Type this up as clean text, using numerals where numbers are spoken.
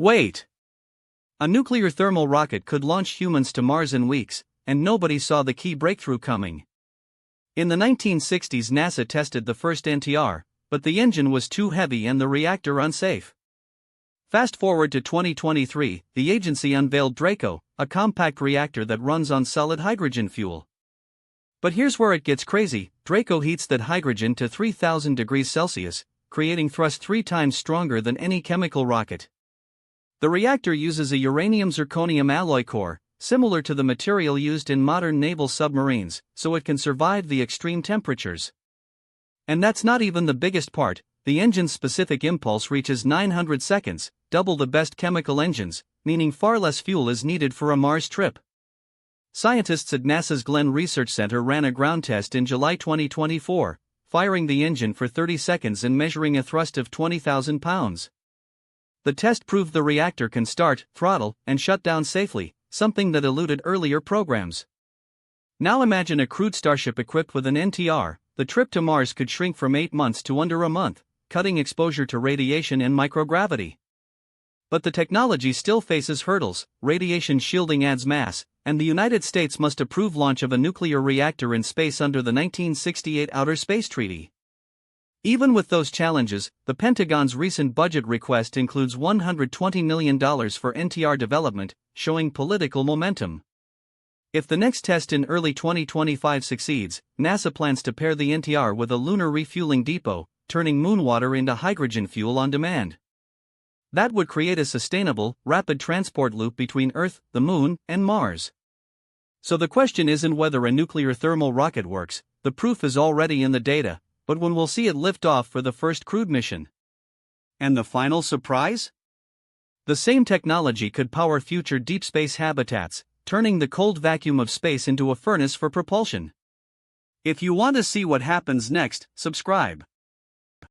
Wait! A nuclear thermal rocket could launch humans to Mars in weeks, and nobody saw the key breakthrough coming. In the 1960s, NASA tested the first NTR, but the engine was too heavy and the reactor unsafe. Fast forward to 2023, the agency unveiled DRACO, a compact reactor that runs on solid hydrogen fuel. But here's where it gets crazy: DRACO heats that hydrogen to 3,000 degrees Celsius, creating thrust 3 times stronger than any chemical rocket. The reactor uses a uranium-zirconium alloy core, similar to the material used in modern naval submarines, so it can survive the extreme temperatures. And that's not even the biggest part. The engine's specific impulse reaches 900 seconds, double the best chemical engines, meaning far less fuel is needed for a Mars trip. Scientists at NASA's Glenn Research Center ran a ground test in July 2024, firing the engine for 30 seconds and measuring a thrust of 20,000 pounds. The test proved the reactor can start, throttle, and shut down safely, something that eluded earlier programs. Now imagine a crewed Starship equipped with an NTR. The trip to Mars could shrink from 8 months to under a month, cutting exposure to radiation and microgravity. But the technology still faces hurdles. Radiation shielding adds mass, and the United States must approve launch of a nuclear reactor in space under the 1968 Outer Space Treaty. Even with those challenges, the Pentagon's recent budget request includes $120 million for NTR development, showing political momentum. If the next test in early 2025 succeeds, NASA plans to pair the NTR with a lunar refueling depot, turning moon water into hydrogen fuel on demand. That would create a sustainable, rapid transport loop between Earth, the Moon, and Mars. So the question isn't whether a nuclear thermal rocket works, the proof is already in the data, but when we'll see it lift off for the first crewed mission. And the final surprise? The same technology could power future deep space habitats, turning the cold vacuum of space into a furnace for propulsion. If you want to see what happens next, subscribe.